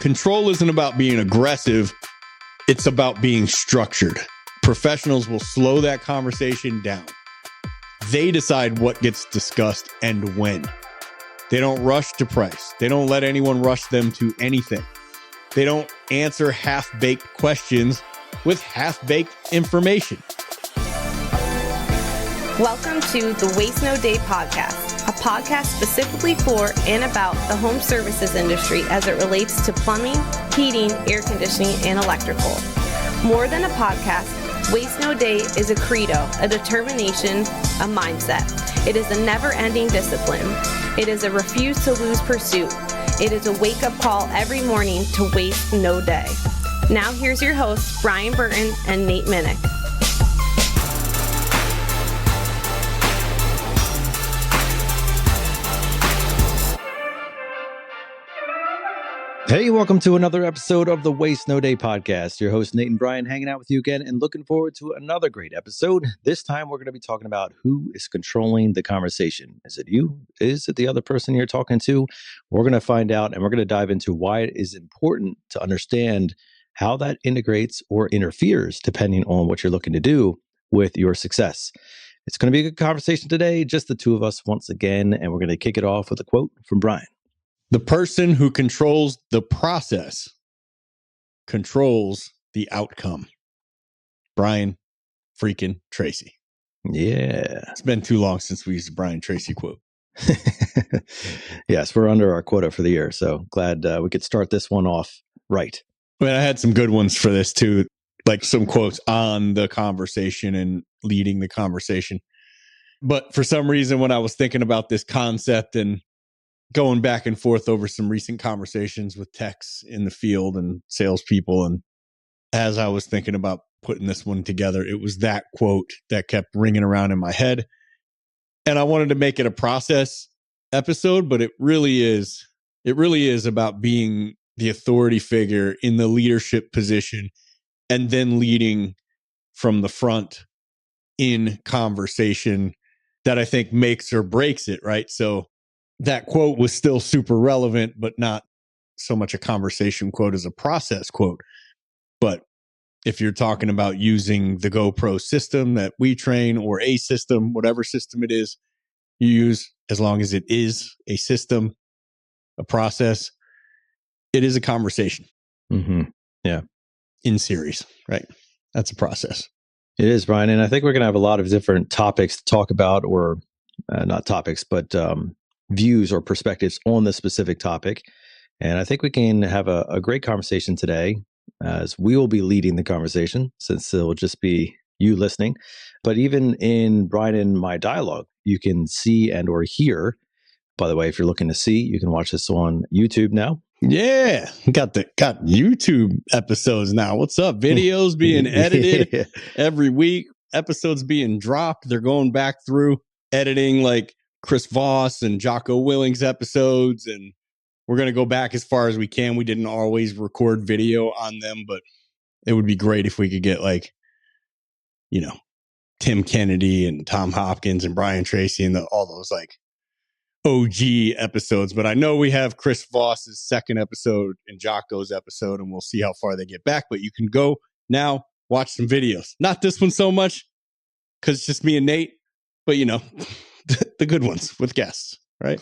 Control isn't about being aggressive. It's about being structured. Professionals will slow that conversation down. They decide what gets discussed and when. They don't rush to price. They don't let anyone rush them to anything. They don't answer half-baked questions with half-baked information. Welcome to the Waste No Day podcast, a podcast specifically for and about the home services industry as it relates to plumbing, heating, air conditioning, and electrical. More than a podcast, Waste No Day is a credo, a determination, a mindset. It is a never-ending discipline. It is a refuse to lose pursuit. It is a wake-up call every morning to waste no day. Now here's your hosts, Brian Burton and Nate Minnick. Hey, welcome to another episode of the Waste No Day podcast. Your host, Nate and Brian, hanging out with you again and looking forward to another great episode. This time, we're going to be talking about who is controlling the conversation. Is it you? Is it the other person you're talking to? We're going to find out, and we're going to dive into why it is important to understand how that integrates or interferes, depending on what you're looking to do with your success. It's going to be a good conversation today, just the two of us once again, and we're going to kick it off with a quote from Brian. The person who controls the process controls the outcome. Brian freaking Tracy. Yeah. It's been too long since we used a Brian Tracy quote. Yes, we're under our quota for the year, so glad we could start this one off right. I mean, I had some good ones for this too, like some quotes on the conversation and leading the conversation. But for some reason, when I was thinking about this concept and going back and forth over some recent conversations with techs in the field and salespeople, and as I was thinking about putting this one together, it was that quote that kept ringing around in my head. And I wanted to make it a process episode, but it really is about being the authority figure in the leadership position and then leading from the front in conversation that I think makes or breaks it, right? So that quote was still super relevant, but not so much a conversation quote as a process quote. But if you're talking about using the GoPro system that we train, or a system, whatever system it is you use, as long as it is a system, a process, it is a conversation. Mm-hmm. Yeah. In series, right? That's a process. It is, Brian. And I think we're going to have a lot of different topics to talk about, or not topics, but views or perspectives on this specific topic. And I think we can have a great conversation today, as we will be leading the conversation, since it will just be you listening. But even in Brian and my dialogue, you can see and or hear. By the way, if you're looking to see, you can watch this on YouTube now. Yeah, got YouTube episodes now. What's up? Videos being edited every week, episodes being dropped. They're going back through editing like Chris Voss and Jocko Willing's episodes, and we're going to go back as far as we can. We didn't always record video on them, but it would be great if we could get like, Tim Kennedy and Tom Hopkins and Brian Tracy and all those like OG episodes. But I know we have Chris Voss's second episode and Jocko's episode, and we'll see how far they get back. But you can go now, watch some videos. Not this one so much, because it's just me and Nate, but the good ones with guests, right?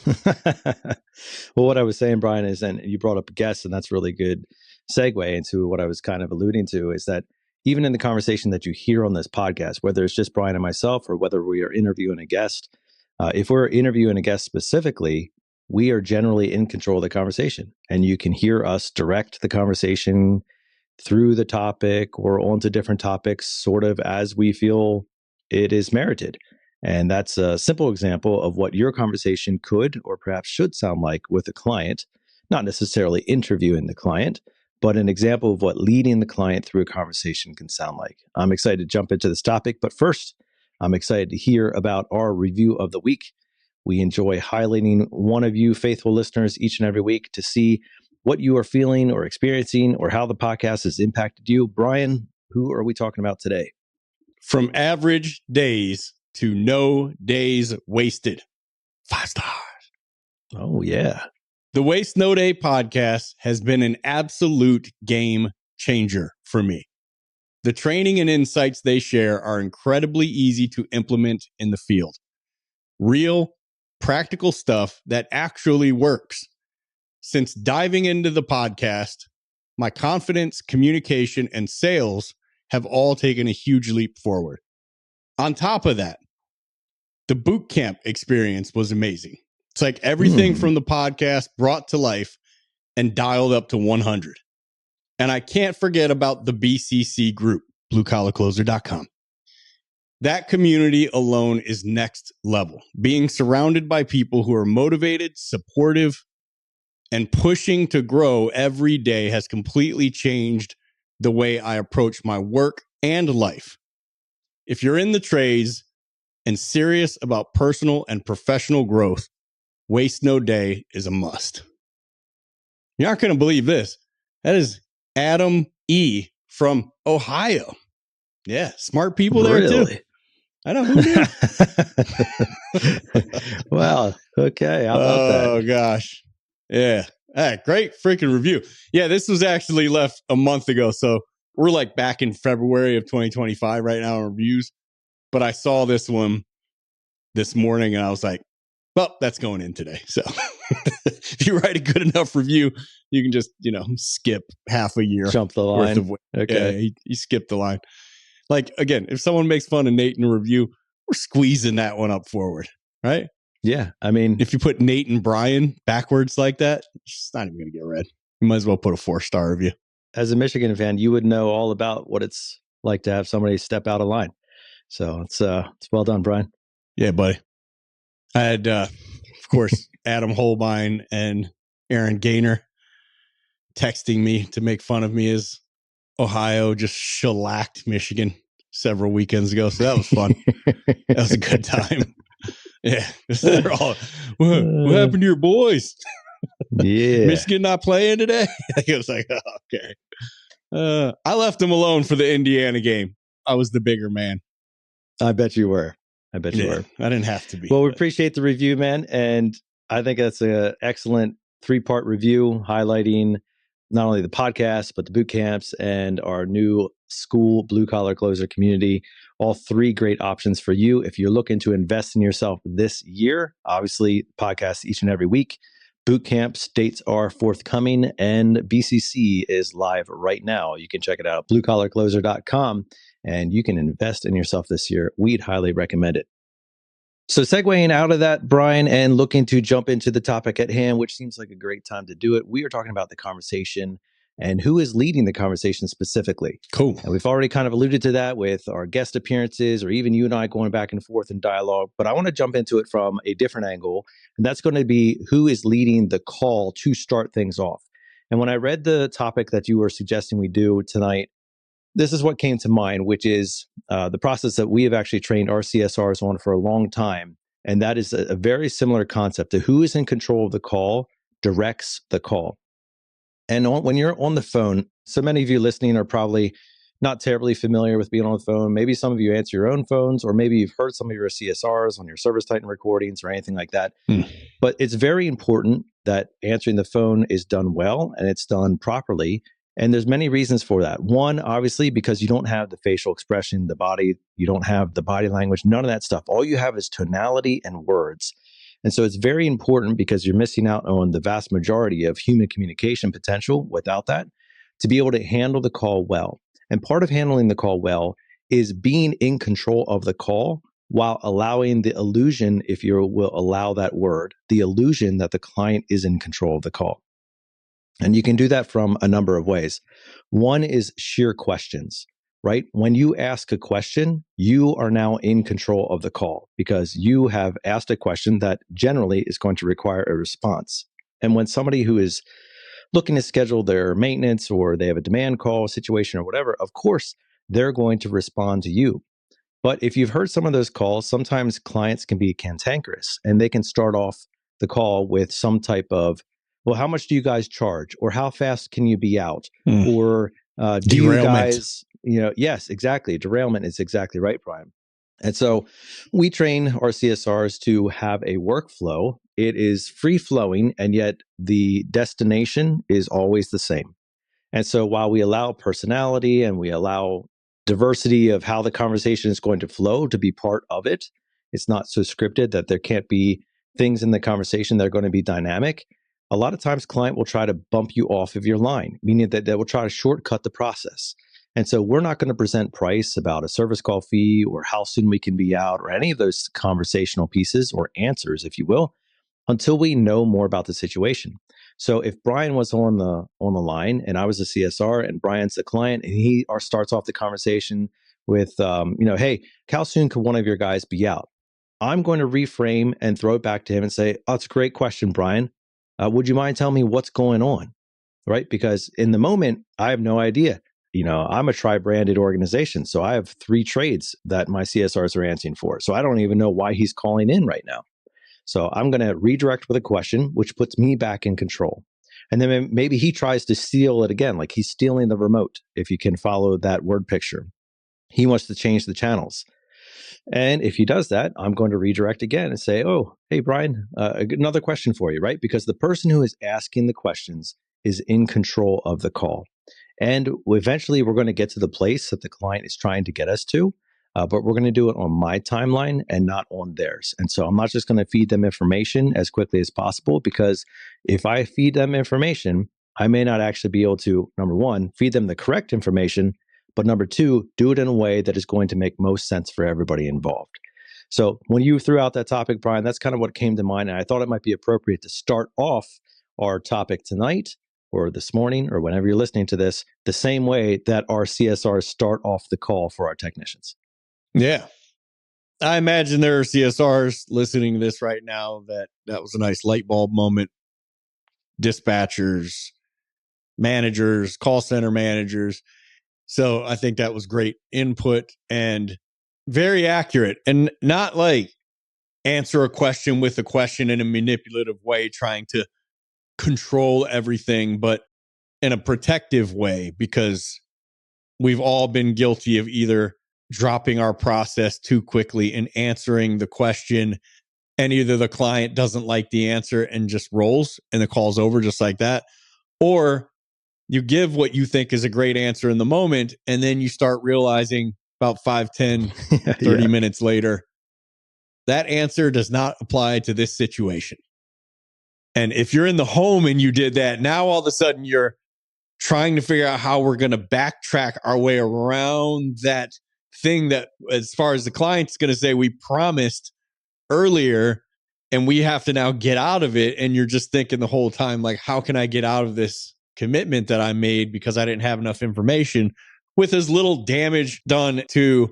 Well, what I was saying, Brian, is, and you brought up guests, and that's really good segue into what I was kind of alluding to, is that even in the conversation that you hear on this podcast, whether it's just Brian and myself, or whether we are interviewing a guest, if we're interviewing a guest specifically, we are generally in control of the conversation, and you can hear us direct the conversation through the topic or onto different topics, sort of as we feel it is merited. And that's a simple example of what your conversation could or perhaps should sound like with a client, not necessarily interviewing the client, but an example of what leading the client through a conversation can sound like. I'm excited to jump into this topic, but first, I'm excited to hear about our review of the week. We enjoy highlighting one of you faithful listeners each and every week to see what you are feeling or experiencing, or how the podcast has impacted you. Brian, who are we talking about today? From average days to no days wasted. 5 stars. Oh, yeah. The Waste No Day podcast has been an absolute game changer for me. The training and insights they share are incredibly easy to implement in the field. Real, practical stuff that actually works. Since diving into the podcast, my confidence, communication, and sales have all taken a huge leap forward. On top of that, the boot camp experience was amazing. It's like everything from the podcast brought to life and dialed up to 100. And I can't forget about the BCC group, bluecollarcloser.com. That community alone is next level. Being surrounded by people who are motivated, supportive, and pushing to grow every day has completely changed the way I approach my work and life. If you're in the trades and serious about personal and professional growth, Waste No Day is a must. You're not going to believe this. That is Adam E. from Ohio. Yeah, smart people there too. I know, who knew? Wow. Okay. How about that? Oh, gosh. Yeah. Great freaking review. Yeah, this was actually left a month ago. So we're like back in February of 2025 right now in reviews. But I saw this one this morning and I was like, well, that's going in today. So if you write a good enough review, you can just, skip half a year. Jump the line. Okay. Yeah, he skipped the line. Like, again, if someone makes fun of Nate in a review, we're squeezing that one up forward, right? Yeah. I mean, if you put Nate and Brian backwards like that, it's not even going to get read. You might as well put a 4-star review. As a Michigan fan, you would know all about what it's like to have somebody step out of line. So it's well done, Brian. Yeah, buddy. I had, of course, Adam Holbein and Aaron Gaynor texting me to make fun of me as Ohio just shellacked Michigan several weekends ago. So that was fun. That was a good time. Yeah. They're all, what happened to your boys? Yeah. Michigan not playing today? I was like, oh, okay. I left them alone for the Indiana game. I was the bigger man. I bet you were. I didn't have to be. Well, we appreciate the review, man. And I think that's an excellent 3-part review highlighting not only the podcast, but the boot camps and our new school Blue Collar Closer community. All 3 great options for you. If you're looking to invest in yourself this year, obviously podcasts each and every week. Boot camps dates are forthcoming and BCC is live right now. You can check it out, bluecollarcloser.com, and you can invest in yourself this year. We'd highly recommend it. So segueing out of that, Brian, and looking to jump into the topic at hand, which seems like a great time to do it. We are talking about the conversation and who is leading the conversation specifically. Cool. And we've already kind of alluded to that with our guest appearances or even you and I going back and forth in dialogue. But I want to jump into it from a different angle. And that's going to be who is leading the call to start things off. And when I read the topic that you were suggesting we do tonight, this is what came to mind, which is the process that we have actually trained our CSRs on for a long time. And that is a very similar concept to who is in control of the call directs the call. And when you're on the phone, so many of you listening are probably not terribly familiar with being on the phone. Maybe some of you answer your own phones, or maybe you've heard some of your CSRs on your Service Titan recordings or anything like that. But it's very important that answering the phone is done well and it's done properly. And there's many reasons for that. One, obviously, because you don't have the facial expression, the body, you don't have the body language, none of that stuff. All you have is tonality and words. And so it's very important because you're missing out on the vast majority of human communication potential without that, to be able to handle the call well. And part of handling the call well is being in control of the call while allowing the illusion, if you will allow that word, the illusion that the client is in control of the call. And you can do that from a number of ways. One is sheer questions, right? When you ask a question, you are now in control of the call because you have asked a question that generally is going to require a response. And when somebody who is looking to schedule their maintenance or they have a demand call situation or whatever, of course, they're going to respond to you. But if you've heard some of those calls, sometimes clients can be cantankerous and they can start off the call with some type of, well, how much do you guys charge? Or how fast can you be out? Or do you guys, yes, exactly. Derailment is exactly right, Brian. And so we train our CSRs to have a workflow. It is free flowing, and yet the destination is always the same. And so while we allow personality and we allow diversity of how the conversation is going to flow to be part of it, it's not so scripted that there can't be things in the conversation that are going to be dynamic. A lot of times client will try to bump you off of your line, meaning that they will try to shortcut the process. And so we're not going to present price about a service call fee or how soon we can be out or any of those conversational pieces or answers, if you will, until we know more about the situation. So if Brian was on the line and I was a CSR and Brian's the client and he starts off the conversation with, hey, how soon could one of your guys be out? I'm going to reframe and throw it back to him and say, oh, it's a great question, Brian. Would you mind telling me what's going on? Right? Because in the moment, I have no idea. I'm a tri-branded organization. So I have 3 trades that my CSRs are answering for. So I don't even know why he's calling in right now. So I'm going to redirect with a question, which puts me back in control. And then maybe he tries to steal it again, like he's stealing the remote, if you can follow that word picture. He wants to change the channels. And if he does that, I'm going to redirect again and say, oh, hey, Brian, another question for you, right? Because the person who is asking the questions is in control of the call. And eventually we're going to get to the place that the client is trying to get us to, but we're going to do it on my timeline and not on theirs. And so I'm not just going to feed them information as quickly as possible, because if I feed them information, I may not actually be able to, number one, feed them the correct information, but number two, do it in a way that is going to make most sense for everybody involved. So when you threw out that topic, Brian, that's kind of what came to mind. And I thought it might be appropriate to start off our topic tonight or this morning or whenever you're listening to this, the same way that our CSRs start off the call for our technicians. Yeah. I imagine there are CSRs listening to this right now that was a nice light bulb moment. Dispatchers, managers, call center managers. So I think that was great input and very accurate, and not like answer a question with a question in a manipulative way, trying to control everything, but in a protective way, because we've all been guilty of either dropping our process too quickly and answering the question, and either the client doesn't like the answer and just rolls and the call's over just like that, or you give what you think is a great answer in the moment, and then you start realizing about 5, 10, 30 minutes later, that answer does not apply to this situation. And if you're in the home and you did that, now all of a sudden you're trying to figure out how we're going to backtrack our way around that thing that, as far as the client's going to say, we promised earlier, and we have to now get out of it. And you're just thinking the whole time, like, how can I get out of this commitment that I made because I didn't have enough information, with as little damage done to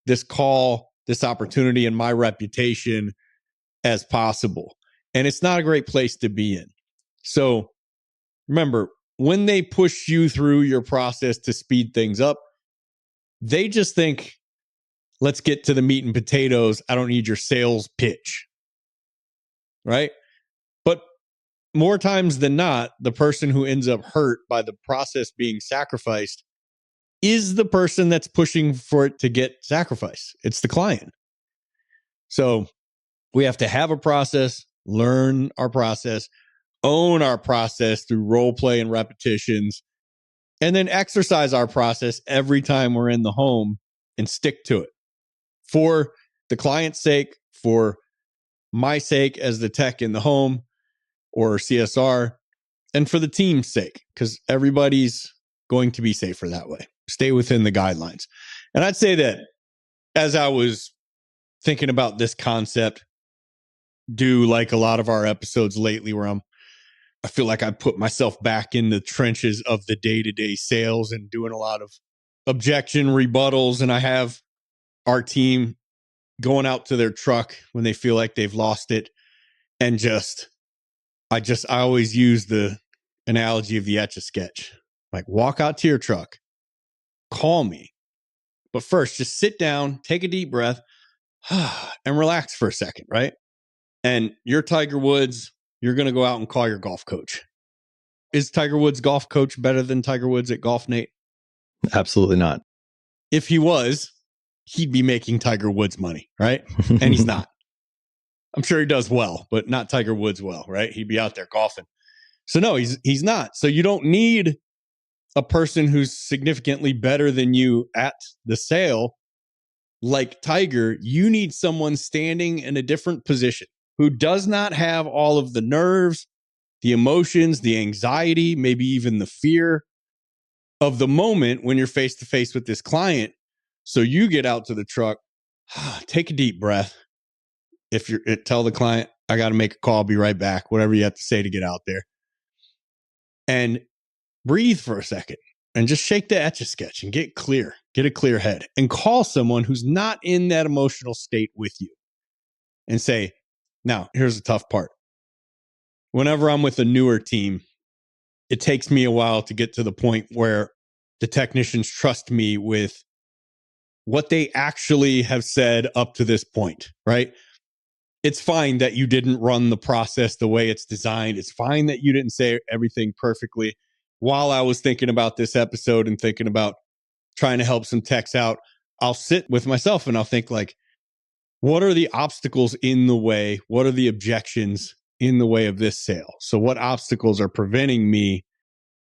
this call, this opportunity, and my reputation as possible. And it's not a great place to be in. So remember, when they push you through your process to speed things up, they just think, let's get to the meat and potatoes. I don't need your sales pitch. Right? But more times than not, the person who ends up hurt by the process being sacrificed is the person that's pushing for it to get sacrificed. It's the client. So we have to have a process, learn our process, own our process through role play and repetitions, and then exercise our process every time we're in the home and stick to it for the client's sake, for my sake as the tech in the home or CSR, and for the team's sake, because everybody's going to be safer that way. Stay within the guidelines. And I'd say that as I was thinking about this concept, do like a lot of our episodes lately where I feel like I put myself back in the trenches of the day-to-day sales and doing a lot of objection rebuttals. And I have our team going out to their truck when they feel like they've lost it. And I always use the analogy of the Etch-a-Sketch. Like, walk out to your truck, call me. But first, just sit down, take a deep breath, and relax for a second, right? And you're Tiger Woods. You're going to go out and call your golf coach. Is Tiger Woods' golf coach better than Tiger Woods at golf, Nate? Absolutely not. If he was, he'd be making Tiger Woods money, right? And he's not. I'm sure he does well, but not Tiger Woods well, right? He'd be out there golfing. So no, he's not. So you don't need a person who's significantly better than you at the sale like Tiger. You need someone standing in a different position who does not have all of the nerves, the emotions, the anxiety, maybe even the fear of the moment when you're face to face with this client. So you get out to the truck, take a deep breath. Tell the client, I got to make a call, I'll be right back, whatever you have to say to get out there. And breathe for a second and just shake the Etch-a-Sketch and get a clear head, and call someone who's not in that emotional state with you and say, now, here's the tough part. Whenever I'm with a newer team, it takes me a while to get to the point where the technicians trust me with what they actually have said up to this point, right? It's fine that you didn't run the process the way it's designed. It's fine that you didn't say everything perfectly. While I was thinking about this episode and thinking about trying to help some techs out, I'll sit with myself and I'll think like, what are the obstacles in the way? What are the objections in the way of this sale? So what obstacles are preventing me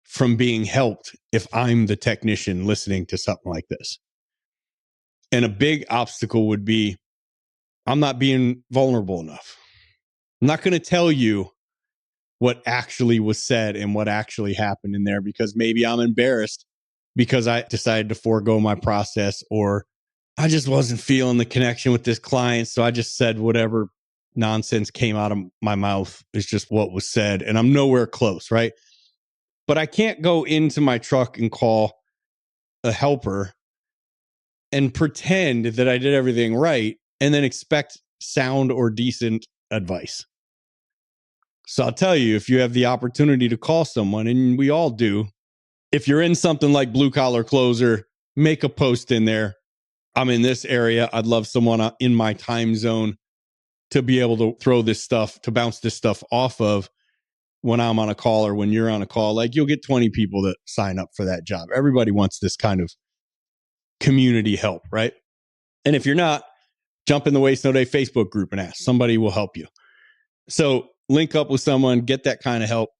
from being helped if I'm the technician listening to something like this? And a big obstacle would be, I'm not being vulnerable enough. I'm not going to tell you what actually was said and what actually happened in there, because maybe I'm embarrassed because I decided to forego my process, or I just wasn't feeling the connection with this client. So I just said whatever nonsense came out of my mouth is just what was said. And I'm nowhere close, right? But I can't go into my truck and call a helper and pretend that I did everything right and then expect sound or decent advice. So I'll tell you, if you have the opportunity to call someone, and we all do, if you're in something like Blue Collar Closer, make a post in there. I'm in this area. I'd love someone in my time zone to be able to throw this stuff, to bounce this stuff off of when I'm on a call or when you're on a call. Like, you'll get 20 people that sign up for that job. Everybody wants this kind of community help, right? And if you're not, jump in the Waste No Day Facebook group and ask. Somebody will help you. So link up with someone, get that kind of help.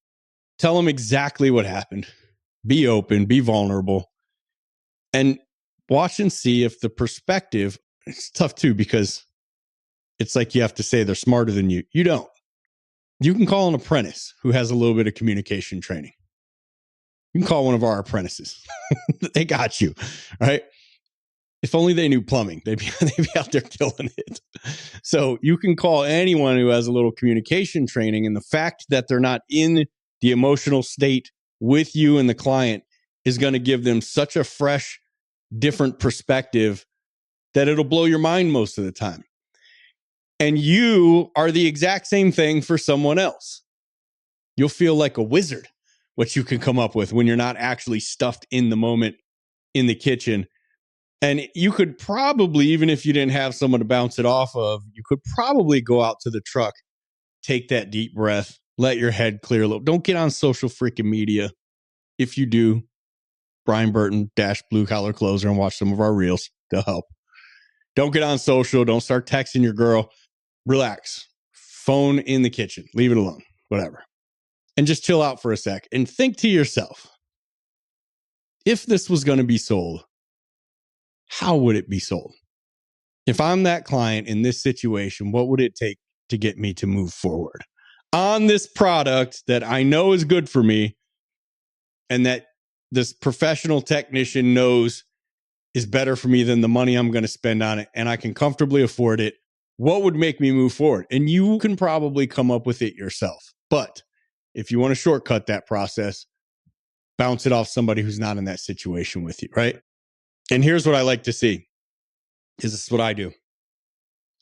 Tell them exactly what happened. Be open, be vulnerable, and watch and see if the perspective, it's tough too, because it's like you have to say they're smarter than you. You don't. You can call an apprentice who has a little bit of communication training. You can call one of our apprentices. They got you, right? If only they knew plumbing, they'd be out there killing it. So you can call anyone who has a little communication training, and the fact that they're not in the emotional state with you and the client is going to give them such a fresh, different perspective that it'll blow your mind most of the time. And you are the exact same thing for someone else. You'll feel like a wizard what you can come up with when you're not actually stuffed in the moment in the kitchen. And you could probably, even if you didn't have someone to bounce it off of, you could probably go out to the truck, take that deep breath, let your head clear a little. Don't get on social freaking media. If you do, Brian Burton - Blue Collar Closer, and watch some of our reels. They'll help. Don't get on social. Don't start texting your girl. Relax. Phone in the kitchen. Leave it alone. Whatever. And just chill out for a sec and think to yourself, if this was going to be sold, how would it be sold? If I'm that client in this situation, what would it take to get me to move forward on this product that I know is good for me and that this professional technician knows is better for me than the money I'm going to spend on it, and I can comfortably afford it? What would make me move forward? And you can probably come up with it yourself. But if you want to shortcut that process, bounce it off somebody who's not in that situation with you, right? And here's what I like to see, is this is what I do.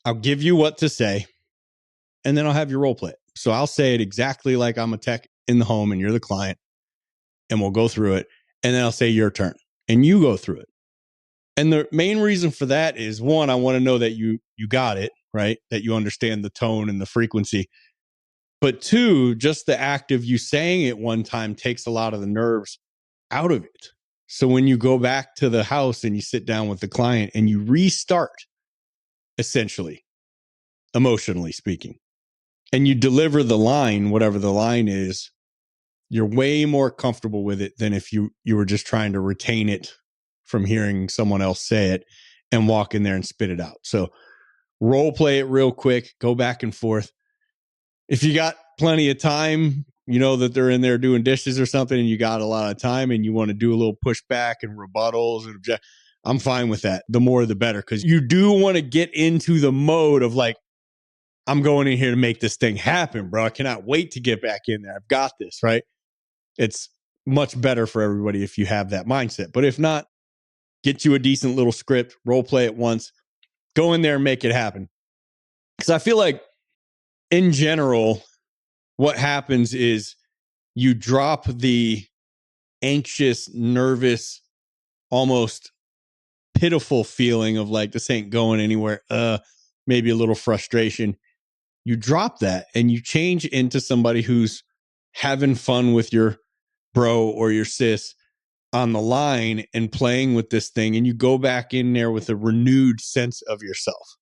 I'll give you what to say, and then I'll have you role play it. So I'll say it exactly like I'm a tech in the home and you're the client, and we'll go through it. And then I'll say your turn and you go through it. And the main reason for that is, one, I want to know that you got it, right? That you understand the tone and the frequency. But two, just the act of you saying it one time takes a lot of the nerves out of it. So when you go back to the house and you sit down with the client and you restart, essentially, emotionally speaking, and you deliver the line, whatever the line is, you're way more comfortable with it than if you were just trying to retain it from hearing someone else say it and walk in there and spit it out. So role play it real quick, go back and forth. If you got plenty of time, you know that they're in there doing dishes or something and you got a lot of time and you want to do a little pushback and rebuttals and object, I'm fine with that. The more the better, because you do want to get into the mode of like, I'm going in here to make this thing happen, bro. I cannot wait to get back in there. I've got this, right? It's much better for everybody if you have that mindset. But if not, get you a decent little script, role play it once, go in there and make it happen. Because I feel like in general, what happens is you drop the anxious, nervous, almost pitiful feeling of like, this ain't going anywhere. Maybe a little frustration. You drop that and you change into somebody who's having fun with your bro or your sis on the line and playing with this thing. And you go back in there with a renewed sense of yourself.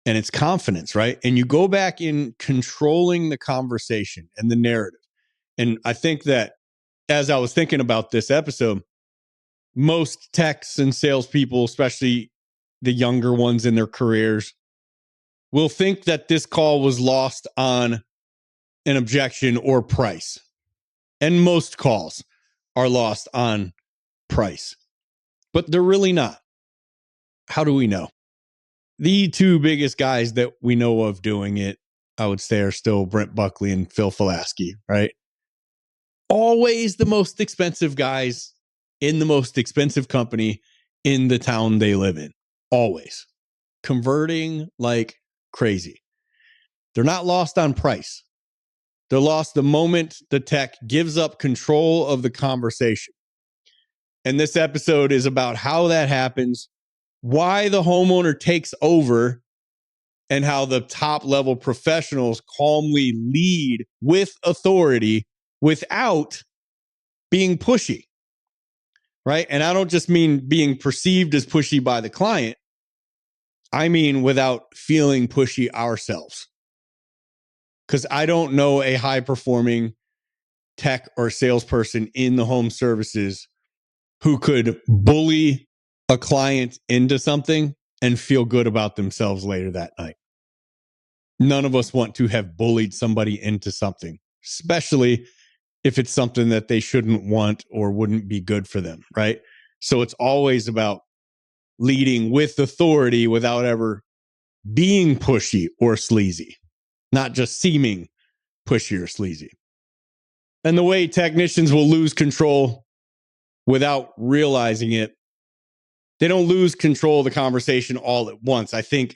And it's confidence, right? And you go back in controlling the conversation and the narrative. And I think that as I was thinking about this episode, most techs and salespeople, especially the younger ones in their careers, will think that this call was lost on an objection or price. And most calls are lost on price, but they're really not. How do we know? The two biggest guys that we know of doing it, I would say, are still Brent Buckley and Phil Fulasky, right? Always the most expensive guys in the most expensive company in the town they live in. Always. Converting like crazy. They're not lost on price. They're lost the moment the tech gives up control of the conversation. And this episode is about how that happens, why the homeowner takes over, and how the top level professionals calmly lead with authority without being pushy, right? And I don't just mean being perceived as pushy by the client. I mean without feeling pushy ourselves. Because I don't know a high performing tech or salesperson in the home services who could bully a client into something and feel good about themselves later that night. None of us want to have bullied somebody into something, especially if it's something that they shouldn't want or wouldn't be good for them, right? So it's always about leading with authority without ever being pushy or sleazy, not just seeming pushy or sleazy. And the way technicians will lose control without realizing it, they don't lose control of the conversation all at once. I think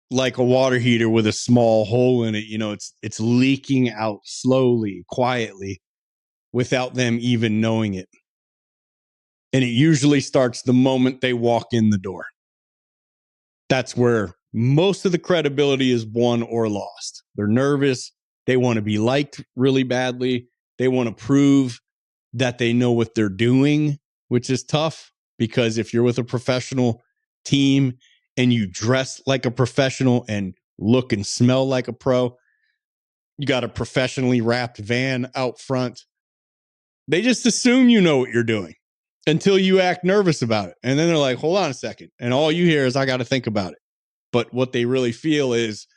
like a water heater with a small hole in it, you know, it's leaking out slowly, quietly, without them even knowing it. And it usually starts the moment they walk in the door. That's where most of the credibility is won or lost. They're nervous. They want to be liked really badly. They want to prove that they know what they're doing, which is tough because if you're with a professional team and you dress like a professional and look and smell like a pro, you got a professionally wrapped van out front, they just assume you know what you're doing until you act nervous about it. And then they're like, hold on a second. And all you hear is, I got to think about it. But what they really feel is,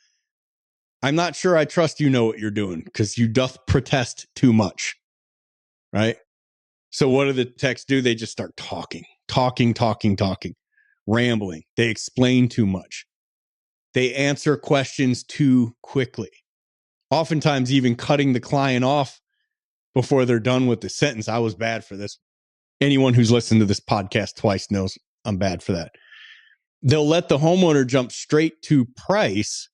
I'm not sure I trust you know what you're doing because you doth protest too much, right? So what do the techs do? They just start talking, rambling. They explain too much. They answer questions too quickly. Oftentimes even cutting the client off before they're done with the sentence. I was bad for this. Anyone who's listened to this podcast twice knows I'm bad for that. They'll let the homeowner jump straight to price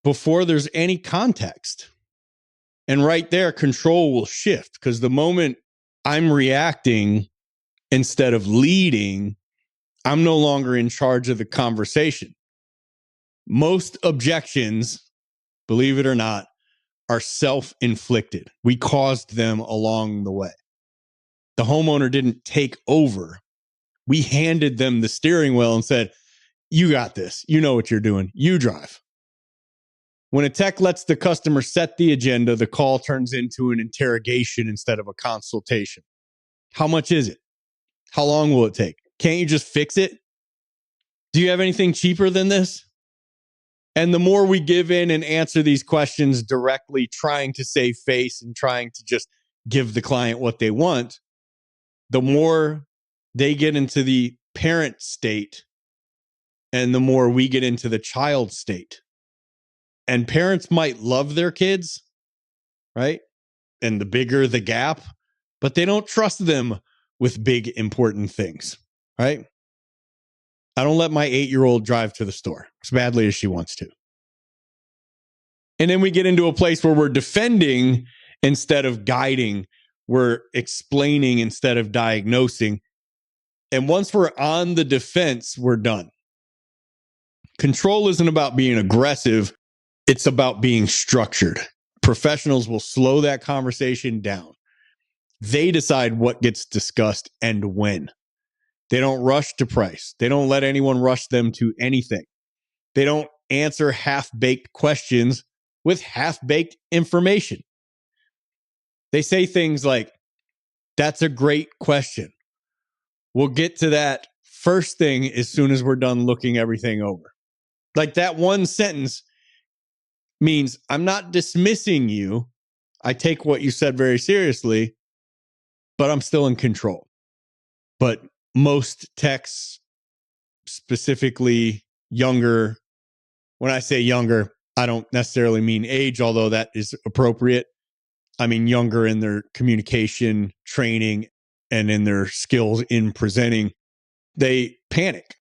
before there's any context. And right there, control will shift because the moment I'm reacting instead of leading, I'm no longer in charge of the conversation. Most objections, believe it or not, are self-inflicted. We caused them along the way. The homeowner didn't take over. We handed them the steering wheel and said, you got this. You know what you're doing. You drive. When a tech lets the customer set the agenda, the call turns into an interrogation instead of a consultation. How much is it? How long will it take? Can't you just fix it? Do you have anything cheaper than this? And the more we give in and answer these questions directly, trying to save face and trying to just give the client what they want, the more they get into the parent state and the more we get into the child state. And parents might love their kids, right? And the bigger the gap, but they don't trust them with big, important things, right? I don't let my 8-year-old drive to the store as badly as she wants to. And then we get into a place where we're defending instead of guiding. We're explaining instead of diagnosing. And once we're on the defense, we're done. Control isn't about being aggressive. It's about being structured. Professionals will slow that conversation down. They decide what gets discussed and when. They don't rush to price. They don't let anyone rush them to anything. They don't answer half-baked questions with half-baked information. They say things like, that's a great question. We'll get to that first thing as soon as we're done looking everything over. Like that one sentence means I'm not dismissing you. I take what you said very seriously, but I'm still in control. But most techs, specifically younger, when I say younger, I don't necessarily mean age, although that is appropriate. I mean younger in their communication, training, and in their skills in presenting. They panic.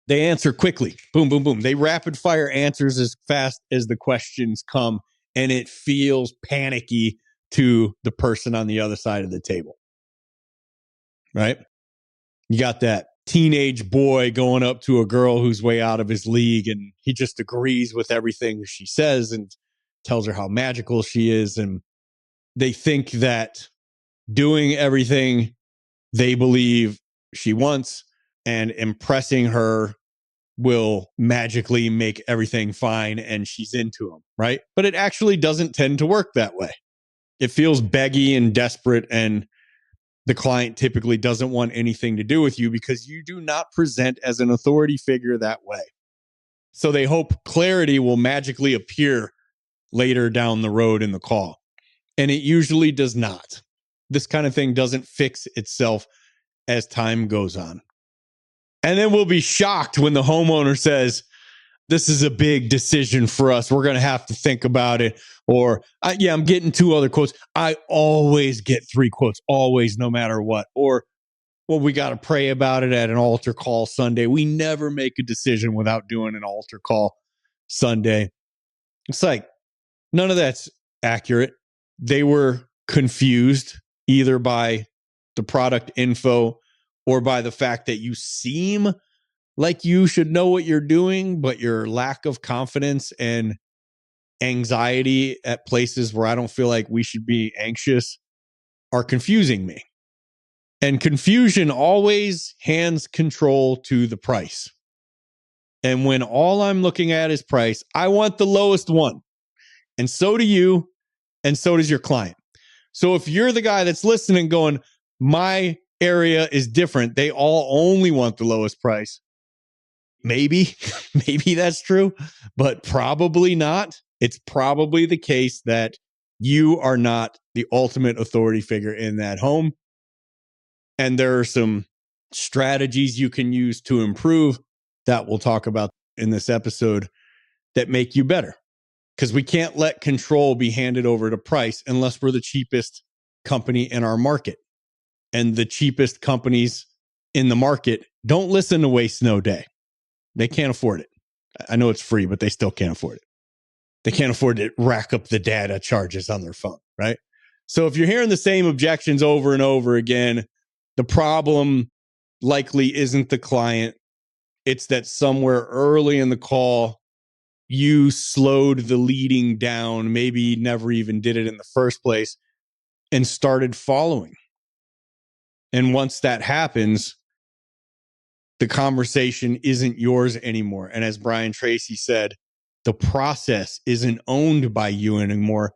They answer quickly. Boom, boom, boom. They rapid fire answers as fast as the questions come, and it feels panicky to the person on the other side of the table. Right? You got that teenage boy going up to a girl who's way out of his league, and he just agrees with everything she says and tells her how magical she is. And they think that doing everything they believe she wants and impressing her will magically make everything fine and she's into him, right? But it actually doesn't tend to work that way. It feels beggy and desperate, and the client typically doesn't want anything to do with you because you do not present as an authority figure that way. So they hope clarity will magically appear later down the road in the call. And it usually does not. This kind of thing doesn't fix itself as time goes on. And then we'll be shocked when the homeowner says, this is a big decision for us. We're going to have to think about it. Or, I'm getting 2 other quotes. I always get 3 quotes, always, no matter what. Or, well, we got to pray about it at an altar call Sunday. We never make a decision without doing an altar call Sunday. It's like, none of that's accurate. They were confused either by the product info or by the fact that you seem like you should know what you're doing, but your lack of confidence and anxiety at places where I don't feel like we should be anxious are confusing me. And confusion always hands control to the price. And when all I'm looking at is price, I want the lowest one. And so do you, and so does your client. So if you're the guy that's listening going, my area is different, they all only want the lowest price. Maybe that's true, but probably not. It's probably the case that you are not the ultimate authority figure in that home. And there are some strategies you can use to improve that we'll talk about in this episode that make you better. Because we can't let control be handed over to price unless we're the cheapest company in our market. And the cheapest companies in the market don't listen to Waste No Day. They can't afford it. I know it's free, but they still can't afford it. They can't afford to rack up the data charges on their phone, right? So if you're hearing the same objections over and over again, the problem likely isn't the client. It's that somewhere early in the call, you slowed the leading down, maybe never even did it in the first place, and started following. And once that happens, the conversation isn't yours anymore. And as Brian Tracy said, the process isn't owned by you anymore.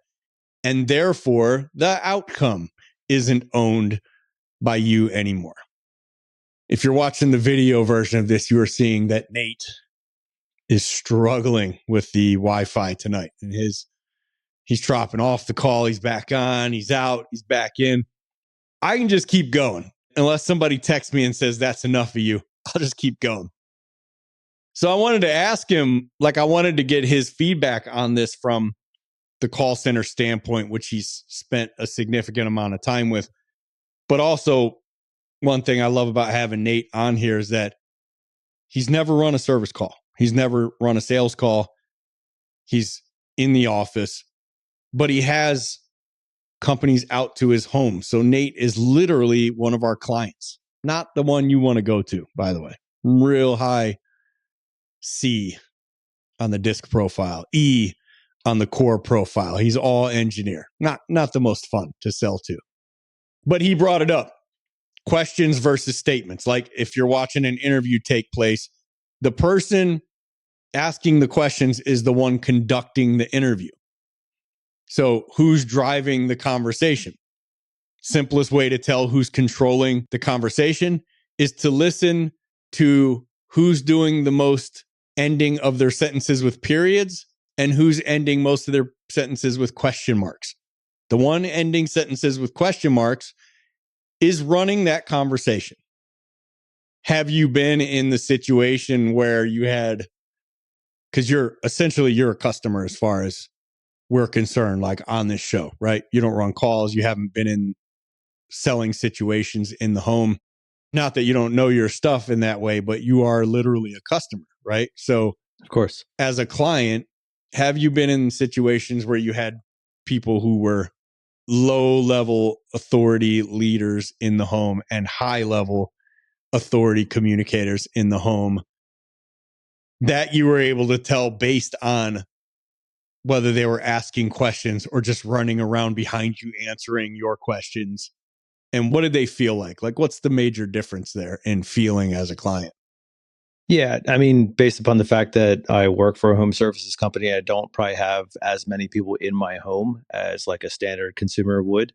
And therefore, the outcome isn't owned by you anymore. If you're watching the video version of this, you are seeing that Nate is struggling with the Wi-Fi tonight. And he's dropping off the call. He's back on. He's out. He's back in. I can just keep going. Unless somebody texts me and says, that's enough of you, I'll just keep going. So I wanted to ask him, I wanted to get his feedback on this from the call center standpoint, which he's spent a significant amount of time with. But also, one thing I love about having Nate on here is that he's never run a service call. He's never run a sales call. He's in the office, but he has companies out to his home. So Nate is literally one of our clients, not the one you want to go to, by the way. Real high C on the disc profile, E on the core profile. He's all engineer. Not the most fun to sell to. But he brought it up. Questions versus statements. Like if you're watching an interview take place, the person asking the questions is the one conducting the interview. So who's driving the conversation? Simplest way to tell who's controlling the conversation is to listen to who's doing the most ending of their sentences with periods and who's ending most of their sentences with question marks. The one ending sentences with question marks is running that conversation. Have you been in the situation where you had, because you're a customer as far as we're concerned, like on this show, right? You don't run calls. You haven't been in selling situations in the home. Not that you don't know your stuff in that way, but you are literally a customer, right? So, of course, as a client, have you been in situations where you had people who were low-level authority leaders in the home and high-level authority communicators in the home that you were able to tell based on whether they were asking questions or just running around behind you answering your questions? And what did they feel like? Like, what's the major difference there in feeling as a client? Yeah, I mean, based upon the fact that I work for a home services company, I don't probably have as many people in my home as like a standard consumer would.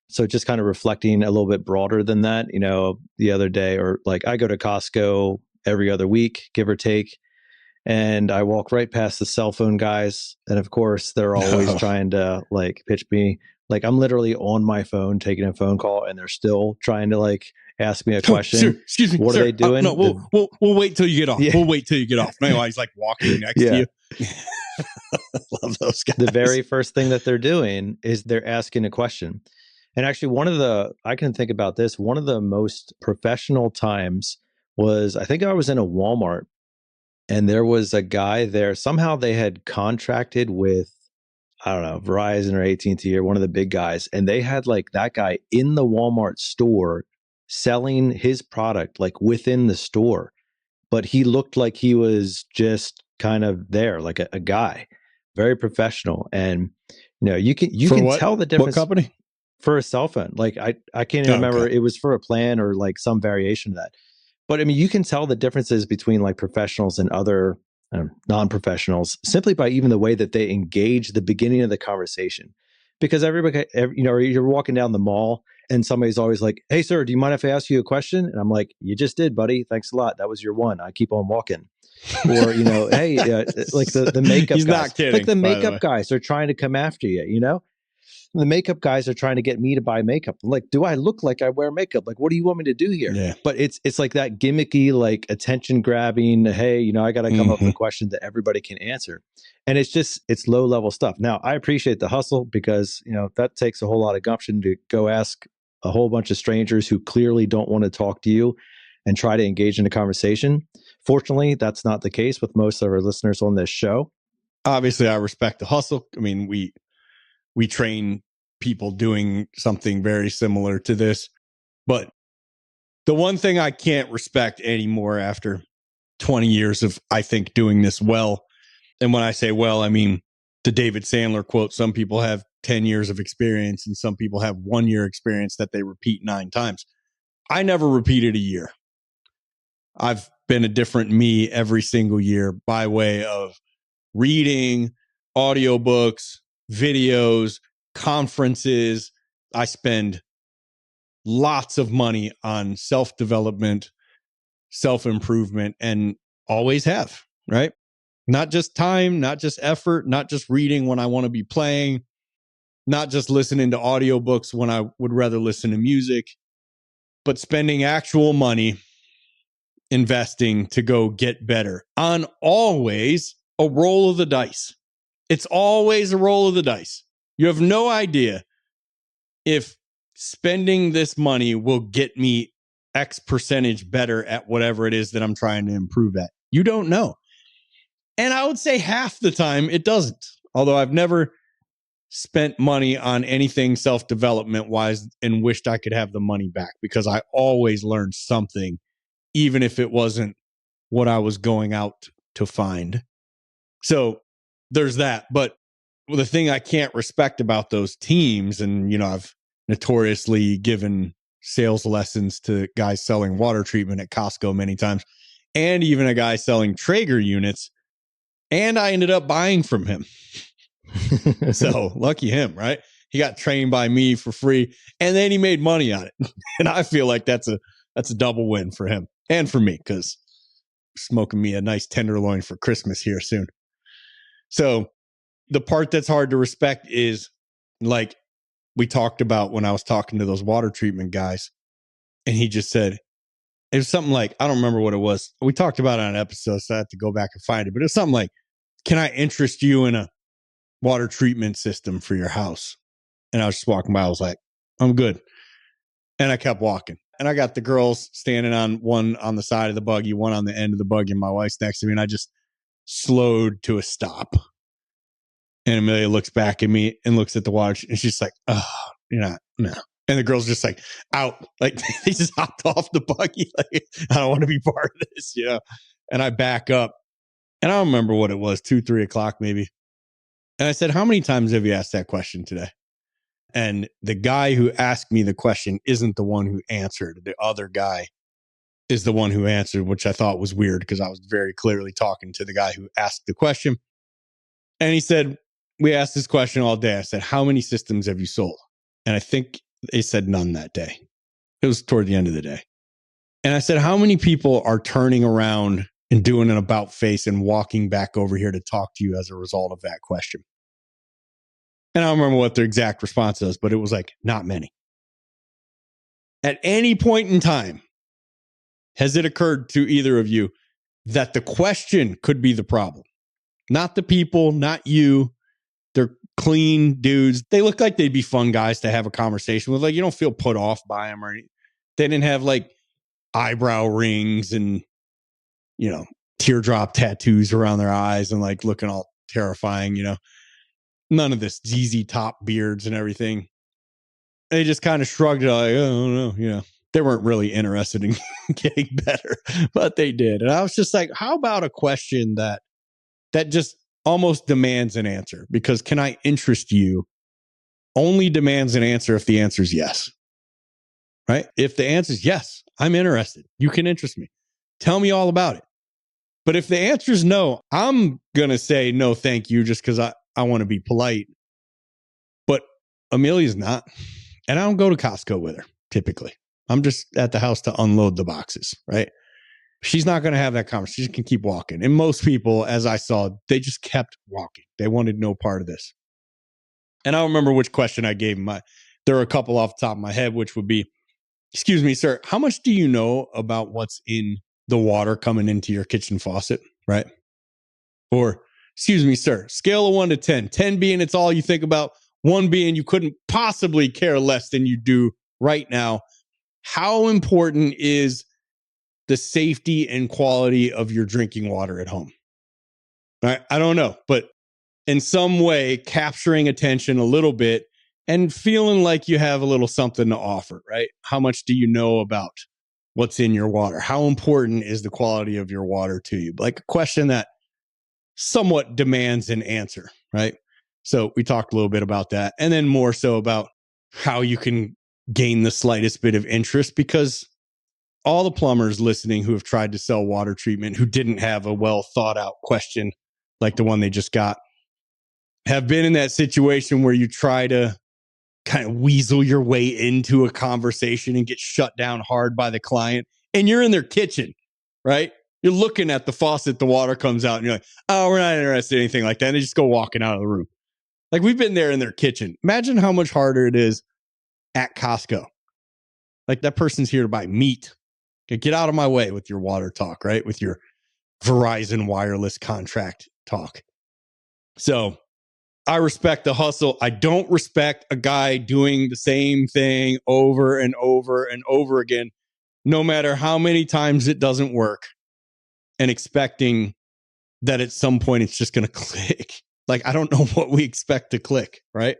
So just kind of reflecting a little bit broader than that, the other day, or like I go to Costco every other week, give or take, and I walk right past the cell phone guys. And of course, they're always trying to like pitch me. Like I'm literally on my phone taking a phone call and they're still trying to like ask me a question. Sir, excuse me. What sir, are they doing? No, we'll wait till you get off. Yeah. We'll wait till you get off. No, he's like walking next to you. Love those guys. The very first thing that they're doing is they're asking a question. And actually I can think about this. One of the most professional times was, I think I was in a Walmart and there was a guy there. Somehow they had contracted with, I don't know, Verizon or AT&T or one of the big guys. And they had like that guy in the Walmart store selling his product like within the store. But he looked like he was just kind of there, like a guy, very professional. And, you can tell the difference. What company? For a cell phone. Like I can't even remember. It was for a plan or like some variation of that. But I mean, you can tell the differences between like professionals and other non-professionals simply by even the way that they engage the beginning of the conversation. Because everybody, you're walking down the mall and somebody's always like, "Hey, sir, do you mind if I ask you a question?" And I'm like, "You just did, buddy. Thanks a lot. That was your one. I keep on walking." Or, hey, like the makeup He's guys. not kidding, like the makeup guys are trying to come after you, The makeup guys are trying to get me to buy makeup. Like, do I look like I wear makeup? Like, what do you want me to do here? Yeah. But it's like that gimmicky, like attention grabbing. Hey, I got to come up with a question that everybody can answer. And it's low level stuff. Now, I appreciate the hustle because, that takes a whole lot of gumption to go ask a whole bunch of strangers who clearly don't want to talk to you and try to engage in a conversation. Fortunately, that's not the case with most of our listeners on this show. Obviously, I respect the hustle. I mean, we train people doing something very similar to this. But the one thing I can't respect anymore after 20 years of, I think, doing this well, and when I say well, I mean the David Sandler quote, some people have 10 years of experience and some people have 1 year experience that they repeat 9 times. I never repeated a year. I've been a different me every single year by way of reading, audiobooks, videos, conferences. I spend lots of money on self-development, self-improvement, and always have, right? Not just time, not just effort, not just reading when I want to be playing, not just listening to audiobooks when I would rather listen to music, but spending actual money investing to go get better on always a roll of the dice. It's always a roll of the dice. You have no idea if spending this money will get me X percentage better at whatever it is that I'm trying to improve at. You don't know. And I would say half the time it doesn't. Although I've never spent money on anything self-development wise and wished I could have the money back, because I always learned something, even if it wasn't what I was going out to find. So there's that. But the thing I can't respect about those teams, and, I've notoriously given sales lessons to guys selling water treatment at Costco many times, and even a guy selling Traeger units. And I ended up buying from him. So lucky him, right? He got trained by me for free, and then he made money on it. And I feel like that's a double win for him and for me, because smoking me a nice tenderloin for Christmas here soon. So the part that's hard to respect is, like we talked about when I was talking to those water treatment guys, and he just said, it was something like, I don't remember what it was. We talked about it on an episode, so I have to go back and find it. But it's something like, can I interest you in a water treatment system for your house? And I was just walking by. I was like, I'm good. And I kept walking. And I got the girls standing on one on the side of the buggy, one on the end of the buggy, and my wife's next to me. And I just slowed to a stop. And Amelia looks back at me and looks at the watch, and she's like, oh, no. And the girl's just like, out. Like, they just hopped off the buggy. Like, I don't want to be part of this, And I back up. And I don't remember what it was, 2-3 o'clock maybe. And I said, how many times have you asked that question today? And the guy who asked me the question isn't the one who answered. The other guy is the one who answered, which I thought was weird, because I was very clearly talking to the guy who asked the question. And he said, we asked this question all day. I said, how many systems have you sold? And I think they said none that day. It was toward the end of the day. And I said, how many people are turning around and doing an about face and walking back over here to talk to you as a result of that question? And I don't remember what their exact response was, but it was like, not many. At any point in time, has it occurred to either of you that the question could be the problem? Not the people, not you. They're clean dudes. They look like they'd be fun guys to have a conversation with. Like, you don't feel put off by them or anything. They didn't have like eyebrow rings and, teardrop tattoos around their eyes and like looking all terrifying, None of this ZZ Top beards and everything. They just kind of shrugged it like, oh, I don't know, They weren't really interested in getting better, but they did. And I was just like, how about a question that just almost demands an answer? Because can I interest you only demands an answer if the answer is yes, right? If the answer is yes, I'm interested. You can interest me. Tell me all about it. But if the answer is no, I'm going to say no, thank you, just because I want to be polite. But Amelia's not. And I don't go to Costco with her, typically. I'm just at the house to unload the boxes, right? She's not going to have that conversation. She can keep walking. And most people, as I saw, they just kept walking. They wanted no part of this. And I don't remember which question I gave them. There are a couple off the top of my head, which would be, excuse me, sir, how much do you know about what's in the water coming into your kitchen faucet, right? Or, excuse me, sir, scale of 1 to 10, 10 being it's all you think about, 1 being you couldn't possibly care less than you do right now. How important is the safety and quality of your drinking water at home? Right? I don't know, but in some way, capturing attention a little bit and feeling like you have a little something to offer, right? How much do you know about what's in your water? How important is the quality of your water to you? Like a question that somewhat demands an answer, right? So we talked a little bit about that, and then more so about how you can gain the slightest bit of interest, because all the plumbers listening who have tried to sell water treatment, who didn't have a well thought out question like the one they just got, have been in that situation where you try to kind of weasel your way into a conversation and get shut down hard by the client. And you're in their kitchen, right? You're looking at the faucet, the water comes out, and you're like, oh, we're not interested in anything like that. And they just go walking out of the room. Like, we've been there in their kitchen. Imagine how much harder it is at Costco. Like, that person's here to buy meat. Get out of my way with your water talk, right? With your Verizon wireless contract talk. So I respect the hustle. I don't respect a guy doing the same thing over and over and over again, no matter how many times it doesn't work, and expecting that at some point it's just going to click. Like, I don't know what we expect to click, right?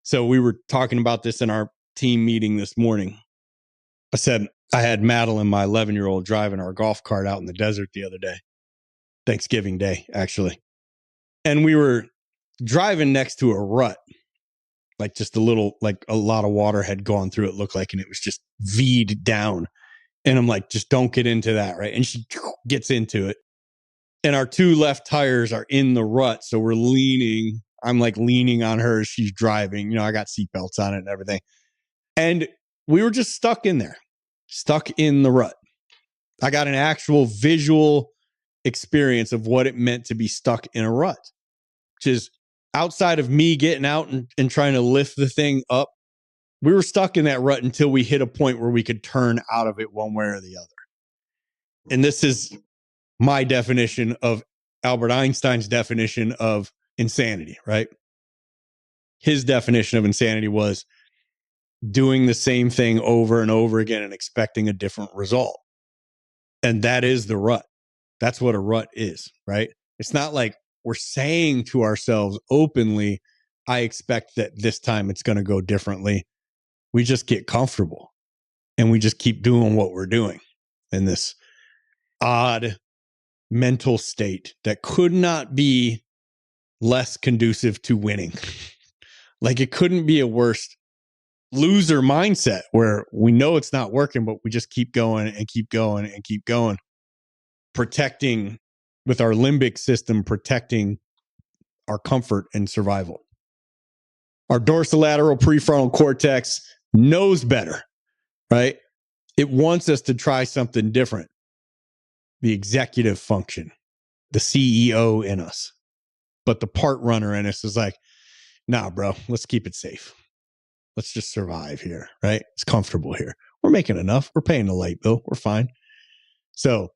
So we were talking about this in our team meeting this morning. I said, I had Madeline, my 11-year-old, driving our golf cart out in the desert the other day, Thanksgiving Day, actually. And we were driving next to a rut, like just a little, like a lot of water had gone through it, looked like, and it was just V'd down. And I'm like, just don't get into that, right? And she gets into it. And our two left tires are in the rut. So we're leaning. I'm like leaning on her as she's driving. You know, I got seatbelts on it and everything. And we were just stuck in there, stuck in the rut. I got an actual visual experience of what it meant to be stuck in a rut, which is outside of me getting out and trying to lift the thing up. We were stuck in that rut until we hit a point where we could turn out of it one way or the other. And this is my definition of Albert Einstein's definition of insanity, right? His definition of insanity was doing the same thing over and over again and expecting a different result. And that is the rut. That's what a rut is, right? It's not like we're saying to ourselves openly, I expect that this time it's going to go differently. We just get comfortable and we just keep doing what we're doing in this odd mental state that could not be less conducive to winning. Like, it couldn't be a worse loser mindset where we know it's not working, but we just keep going and keep going and keep going, protecting with our limbic system, protecting our comfort and survival. Our dorsolateral prefrontal cortex knows better, right? It wants us to try something different. The executive function, the CEO in us. But the part runner in us is like, nah, bro, let's keep it safe. Let's just survive here, right? It's comfortable here. We're making enough. We're paying the light bill. We're fine. So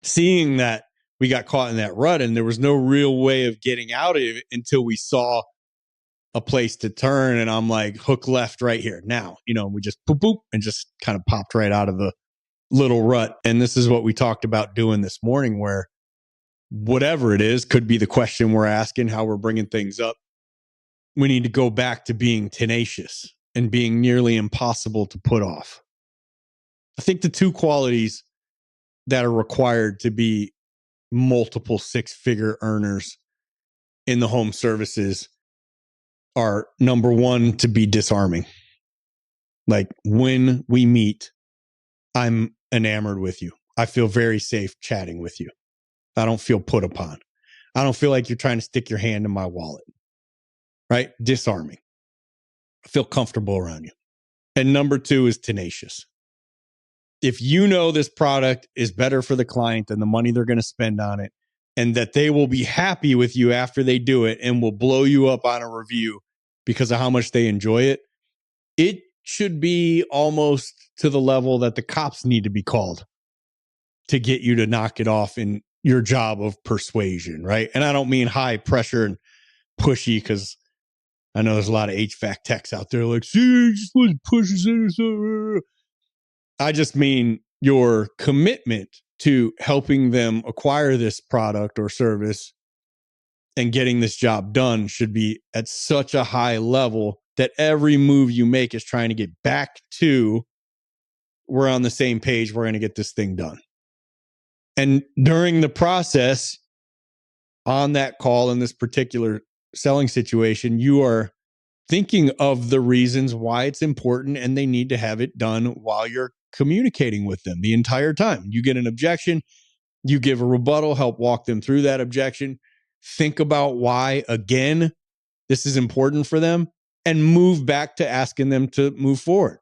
seeing that we got caught in that rut and there was no real way of getting out of it until we saw a place to turn, and I'm like, hook left right here. Now, you know, we just boop, boop, and just kind of popped right out of the little rut. And this is what we talked about doing this morning, where whatever it is, could be the question we're asking, how we're bringing things up. We need to go back to being tenacious and being nearly impossible to put off. I think the two qualities that are required to be multiple six-figure earners in the home services are, number one, to be disarming. Like, when we meet, I'm enamored with you. I feel very safe chatting with you. I don't feel put upon. I don't feel like you're trying to stick your hand in my wallet, right? Disarming. I feel comfortable around you. And number two is tenacious. If you know this product is better for the client than the money they're going to spend on it, and that they will be happy with you after they do it and will blow you up on a review because of how much they enjoy it, it should be almost to the level that the cops need to be called to get you to knock it off in your job of persuasion, right? And I don't mean high pressure and pushy, because I know there's a lot of HVAC techs out there like, see, you just want to push us in. I just mean your commitment to helping them acquire this product or service and getting this job done should be at such a high level that every move you make is trying to get back to, we're on the same page, we're going to get this thing done. And during the process, on that call, in this particular selling situation, you are thinking of the reasons why it's important and they need to have it done while you're communicating with them the entire time. You get an objection, you give a rebuttal, help walk them through that objection, think about why, again, this is important for them, and move back to asking them to move forward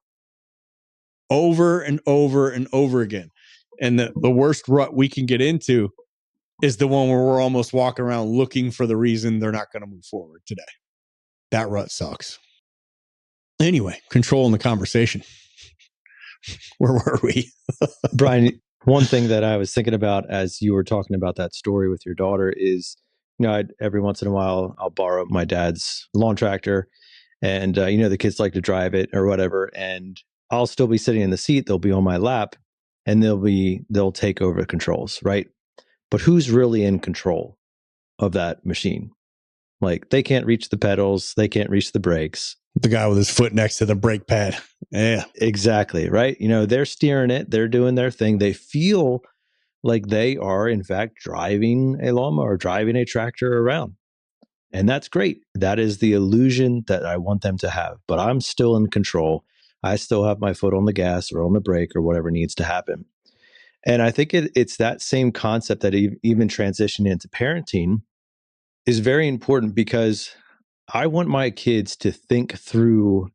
over and over and over again. And the worst rut we can get into is the one where we're almost walking around looking for the reason they're not going to move forward today. That rut sucks. Anyway, controlling the conversation. Where were we? Brian, one thing that I was thinking about as you were talking about that story with your daughter is, every once in a while, I'll borrow my dad's lawn tractor and, the kids like to drive it or whatever. And I'll still be sitting in the seat. They'll be on my lap and they'll take over the controls, right? But who's really in control of that machine? Like, they can't reach the pedals. They can't reach the brakes. The guy with his foot next to the brake pad. Yeah. Exactly. Right. They're steering it. They're doing their thing. They feel like they are, in fact, driving a lawnmower or driving a tractor around. And that's great. That is the illusion that I want them to have. But I'm still in control. I still have my foot on the gas or on the brake or whatever needs to happen. And I think it's that same concept that even transitioning into parenting is very important, because I want my kids to think through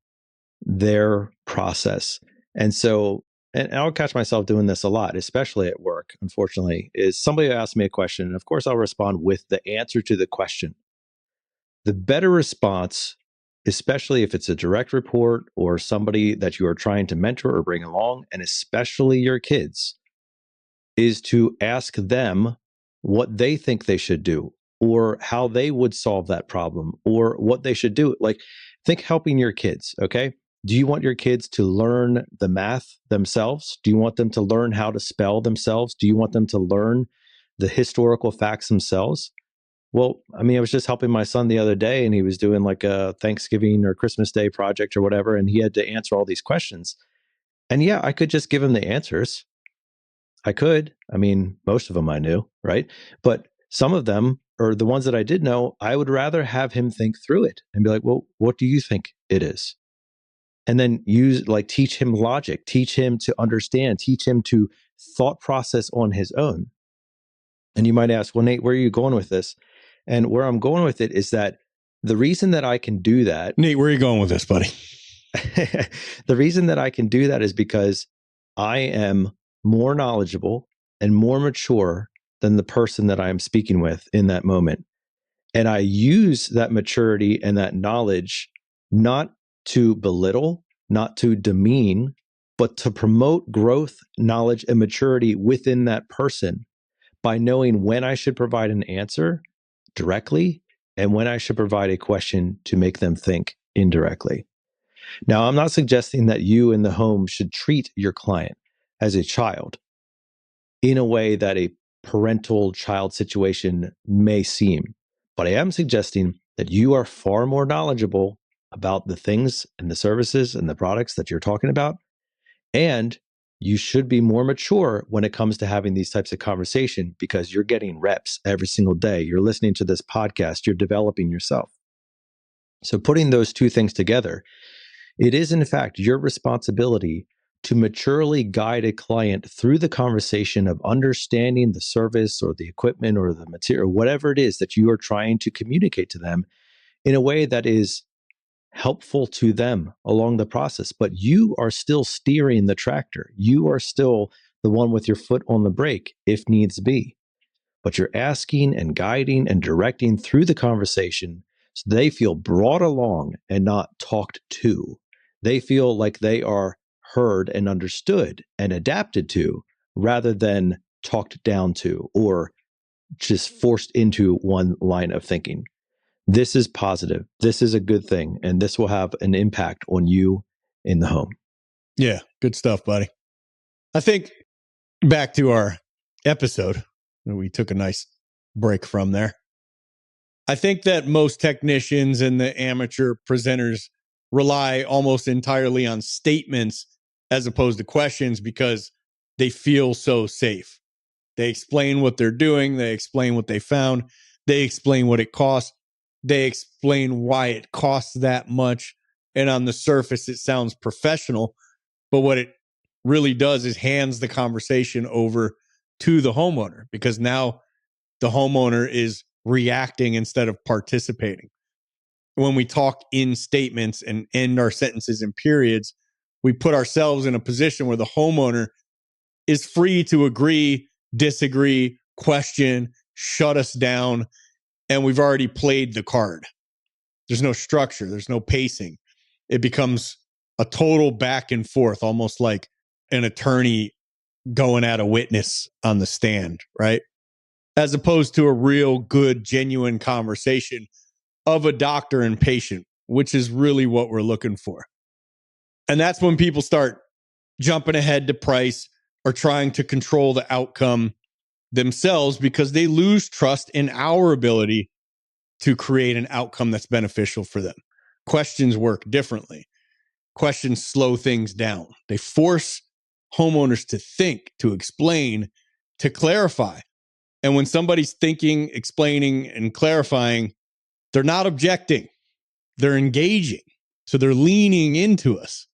their process. And so, and I'll catch myself doing this a lot, especially at work, unfortunately, is somebody asks me a question, and of course I'll respond with the answer to the question. The better response, especially if it's a direct report or somebody that you are trying to mentor or bring along, and especially your kids, is to ask them what they think they should do, or how they would solve that problem, or what they should do. Like, think helping your kids, okay? Do you want your kids to learn the math themselves? Do you want them to learn how to spell themselves? Do you want them to learn the historical facts themselves? Well, I was just helping my son the other day, and he was doing like a Thanksgiving or Christmas Day project or whatever, and he had to answer all these questions. And yeah, I could just give him the answers. I could. Most of them I knew, right? But some of them, or the ones that I did know, I would rather have him think through it and be like, well, what do you think it is? And then teach him logic, teach him to understand, teach him to thought process on his own. And you might ask, well, Nate, where are you going with this? And where I'm going with it is that the reason that I can do that. Nate, where are you going with this, buddy? The reason that I can do that is because I am more knowledgeable and more mature than the person that I am speaking with in that moment. And I use that maturity and that knowledge not to belittle, not to demean, but to promote growth, knowledge, and maturity within that person by knowing when I should provide an answer directly and when I should provide a question to make them think indirectly. Now, I'm not suggesting that you in the home should treat your client as a child in a way that a parental child situation may seem, but I am suggesting that you are far more knowledgeable about the things and the services and the products that you're talking about. And you should be more mature when it comes to having these types of conversation, because you're getting reps every single day. You're listening to this podcast, you're developing yourself. So putting those two things together, it is in fact your responsibility to maturely guide a client through the conversation of understanding the service or the equipment or the material, whatever it is that you are trying to communicate to them in a way that is helpful to them along the process. But you are still steering the tractor. You are still the one with your foot on the brake if needs be. But you're asking and guiding and directing through the conversation so they feel brought along and not talked to. They feel like they are heard and understood and adapted to, rather than talked down to or just forced into one line of thinking. This is positive. This is a good thing. And this will have an impact on you in the home. Yeah, good stuff, buddy. I think back to our episode, we took a nice break from there. I think that most technicians and the amateur presenters rely almost entirely on statements as opposed to questions, because they feel so safe. They explain what they're doing. They explain what they found. They explain what it costs. They explain why it costs that much. And on the surface, it sounds professional. But what it really does is hands the conversation over to the homeowner, because now the homeowner is reacting instead of participating. When we talk in statements and end our sentences in periods, we put ourselves in a position where the homeowner is free to agree, disagree, question, shut us down, and we've already played the card. There's no structure, there's no pacing. It becomes a total back and forth, almost like an attorney going at a witness on the stand, right? As opposed to a real good, genuine conversation of a doctor and patient, which is really what we're looking for. And that's when people start jumping ahead to price or trying to control the outcome themselves, because they lose trust in our ability to create an outcome that's beneficial for them. Questions work differently. Questions slow things down. They force homeowners to think, to explain, to clarify. And when somebody's thinking, explaining, and clarifying, they're not objecting. They're engaging. So they're leaning into us.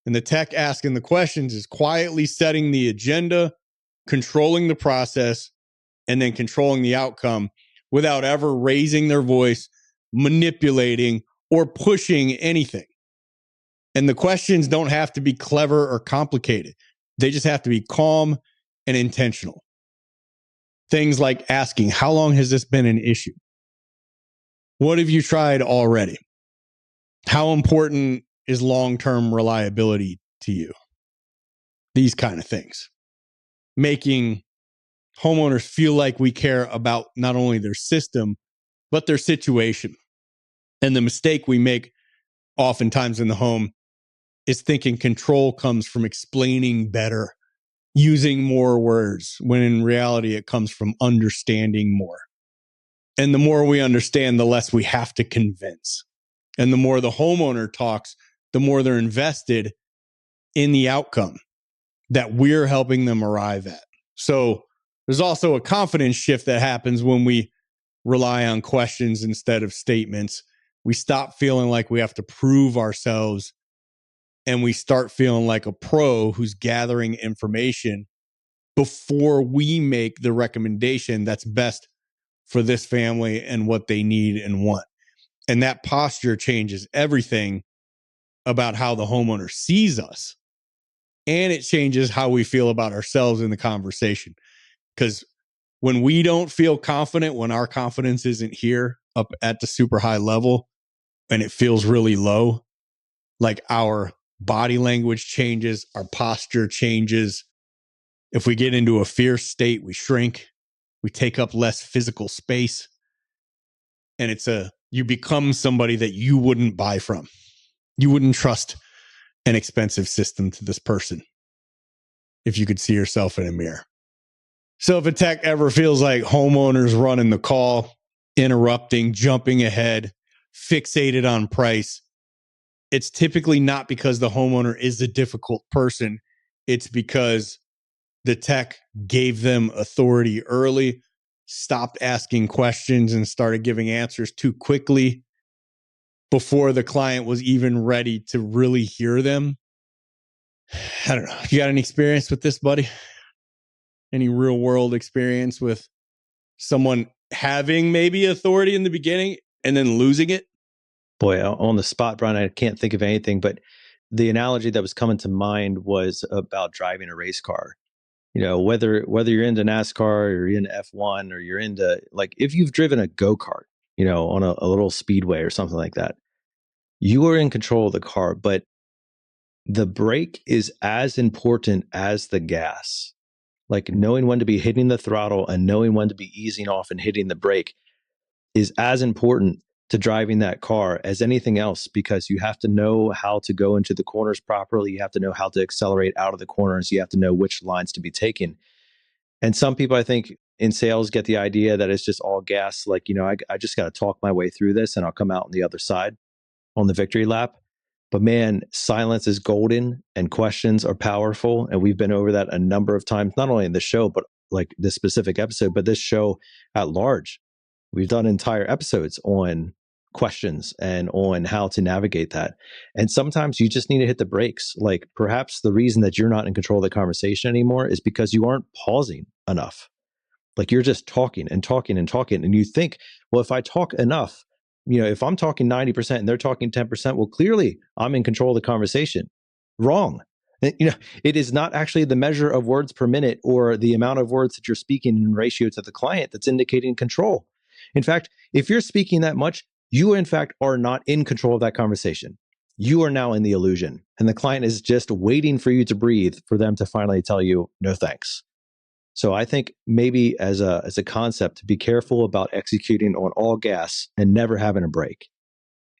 And the tech asking the questions is quietly setting the agenda, controlling the process, and then controlling the outcome without ever raising their voice, manipulating, or pushing anything. And the questions don't have to be clever or complicated. They just have to be calm and intentional. Things like asking, how long has this been an issue? What have you tried already? How important is long-term reliability to you? These kind of things. Making homeowners feel like we care about not only their system, but their situation. And the mistake we make oftentimes in the home is thinking control comes from explaining better, using more words, when in reality it comes from understanding more. And the more we understand, the less we have to convince. And the more the homeowner talks, the more they're invested in the outcome that we're helping them arrive at. So there's also a confidence shift that happens when we rely on questions instead of statements. We stop feeling like we have to prove ourselves, and we start feeling like a pro who's gathering information before we make the recommendation that's best for this family and what they need and want. And that posture changes everything about how the homeowner sees us. And it changes how we feel about ourselves in the conversation. Because when we don't feel confident, when our confidence isn't here up at the super high level and it feels really low, like our body language changes, our posture changes. If we get into a fear state, we shrink, we take up less physical space. And you become somebody that you wouldn't buy from. You wouldn't trust an expensive system to this person if you could see yourself in a mirror. So if a tech ever feels like homeowners running the call, interrupting, jumping ahead, fixated on price, it's typically not because the homeowner is a difficult person. It's because the tech gave them authority early, stopped asking questions, and started giving answers too quickly before the client was even ready to really hear them. I don't know. You got any experience with this, buddy? Any real world experience with someone having maybe authority in the beginning and then losing it? Boy, on the spot, Brian, I can't think of anything, but the analogy that was coming to mind was about driving a race car. You know, whether you're into NASCAR or you're into F1 or you're into, like, if you've driven a go-kart, you know, on a little speedway or something like that, you are in control of the car, but the brake is as important as the gas. Like, knowing when to be hitting the throttle and knowing when to be easing off and hitting the brake is as important to driving that car as anything else, because you have to know how to go into the corners properly. You have to know how to accelerate out of the corners. You have to know which lines to be taken. And some people, I think, in sales get the idea that it's just all gas. Like, you know, I just got to talk my way through this and I'll come out on the other side on the victory lap. But man, silence is golden and questions are powerful. And we've been over that a number of times, not only in the show, but like this specific episode, but this show at large. We've done entire episodes on questions and on how to navigate that. And sometimes you just need to hit the brakes. Like perhaps the reason that you're not in control of the conversation anymore is because you aren't pausing enough. Like you're just talking and talking and talking. And you think, well, if I talk enough, if I'm talking 90% and they're talking 10%, well, clearly I'm in control of the conversation. Wrong. It is not actually the measure of words per minute or the amount of words that you're speaking in ratio to the client that's indicating control. In fact, if you're speaking that much, you in fact are not in control of that conversation. You are now in the illusion, and the client is just waiting for you to breathe for them to finally tell you no thanks. So I think maybe as a concept, be careful about executing on all gas and never having a break.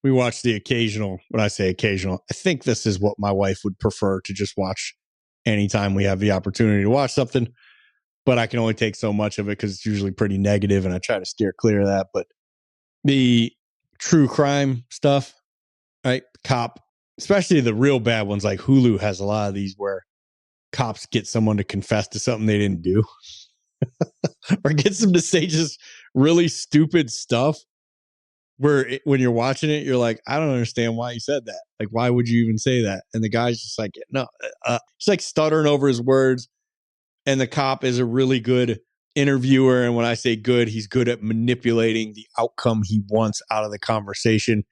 We watch the occasional, when I say occasional, I think this is what my wife would prefer to just watch anytime we have the opportunity to watch something. But I can only take so much of it because it's usually pretty negative and I try to steer clear of that. But the true crime stuff, right? Cop, especially the real bad ones, like Hulu has a lot of these where cops get someone to confess to something they didn't do or gets them to say just really stupid stuff where when you're watching it, you're like, I don't understand why you said that. Like, why would you even say that? And the guy's just like, no, he's like stuttering over his words. And the cop is a really good interviewer. And when I say good, he's good at manipulating the outcome he wants out of the conversation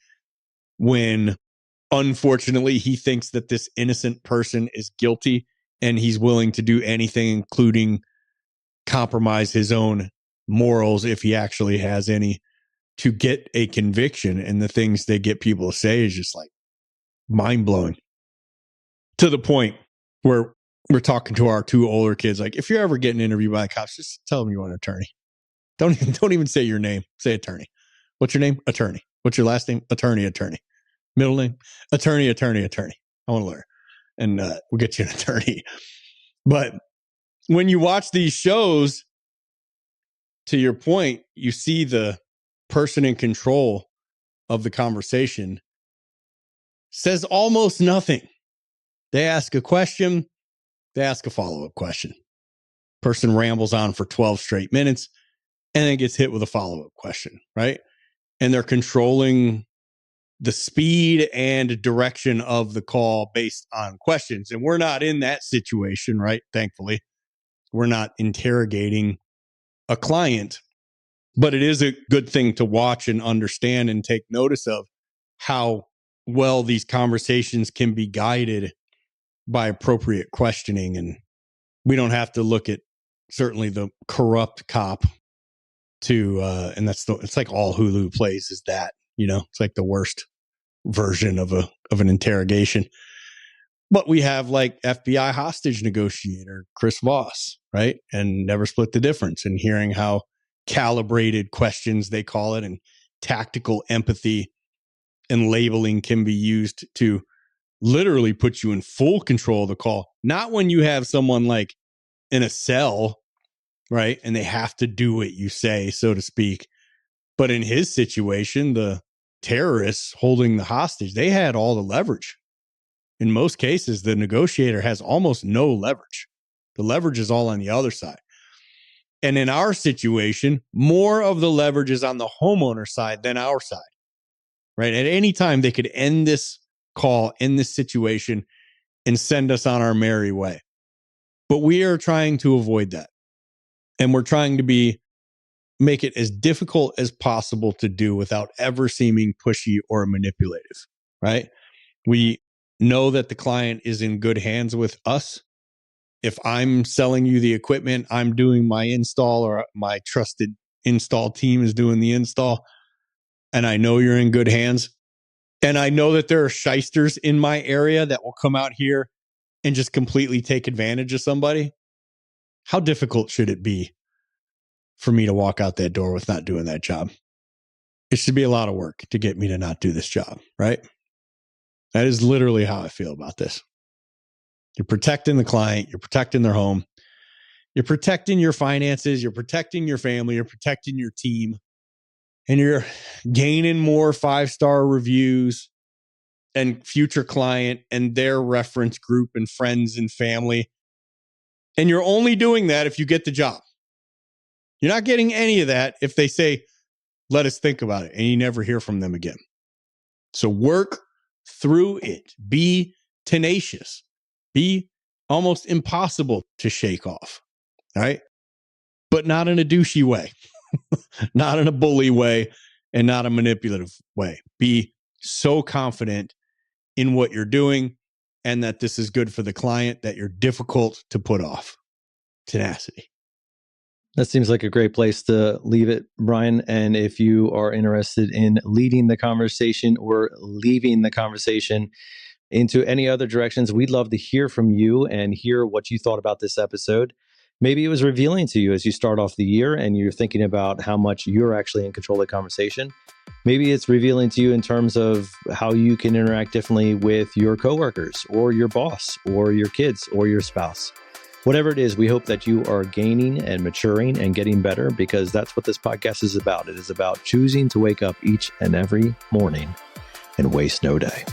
when unfortunately he thinks that this innocent person is guilty and he's willing to do anything, including compromise his own morals if he actually has any, to get a conviction. And the things they get people to say is just like mind blowing, to the point where we're talking to our two older kids. Like, if you're ever getting interviewed by the cops, just tell them you want an attorney. Don't even say your name. Say attorney. What's your name? Attorney. What's your last name? Attorney. Middle name? Attorney. I want a lawyer. And we'll get you an attorney. But when you watch these shows, to your point, you see the person in control of the conversation says almost nothing. They ask a question, they ask a follow-up question. Person rambles on for 12 straight minutes and then gets hit with a follow-up question, right? And they're controlling the speed and direction of the call based on questions. And we're not in that situation, right? Thankfully, we're not interrogating a client. But it is a good thing to watch and understand and take notice of how well these conversations can be guided by appropriate questioning. And we don't have to look at certainly the corrupt cop to, and it's like all Hulu plays is that, it's like the worst version of an interrogation. But we have like FBI hostage negotiator, Chris Voss, right? And Never Split the Difference, and hearing how calibrated questions, they call it, and tactical empathy and labeling can be used to literally put you in full control of the call. Not when you have someone like in a cell, right? And they have to do what you say, so to speak. But in his situation, the terrorists holding the hostage, they had all the leverage. In most cases, the negotiator has almost no leverage. The leverage is all on the other side. And in our situation, more of the leverage is on the homeowner side than our side, right? At any time, they could end this call, end this situation, and send us on our merry way. But we are trying to avoid that. And we're trying to make it as difficult as possible to do without ever seeming pushy or manipulative, right? We know that the client is in good hands with us. If I'm selling you the equipment, I'm doing my install, or my trusted install team is doing the install, and I know you're in good hands. And I know that there are shysters in my area that will come out here and just completely take advantage of somebody. How difficult should it be for me to walk out that door with not doing that job? It should be a lot of work to get me to not do this job, right? That is literally how I feel about this. You're protecting the client, you're protecting their home, you're protecting your finances, you're protecting your family, you're protecting your team, and you're gaining more 5-star reviews and future client and their reference group and friends and family. And you're only doing that if you get the job. You're not getting any of that if they say, let us think about it, and you never hear from them again. So work through it. Be tenacious. Be almost impossible to shake off. All right. But not in a douchey way, not in a bully way, and not a manipulative way. Be so confident in what you're doing and that this is good for the client that you're difficult to put off. Tenacity. That seems like a great place to leave it, Brian. And if you are interested in leading the conversation or leaving the conversation into any other directions, we'd love to hear from you and hear what you thought about this episode. Maybe it was revealing to you as you start off the year and you're thinking about how much you're actually in control of the conversation. Maybe it's revealing to you in terms of how you can interact differently with your coworkers or your boss or your kids or your spouse. Whatever it is, we hope that you are gaining and maturing and getting better, because that's what this podcast is about. It is about choosing to wake up each and every morning and waste no day.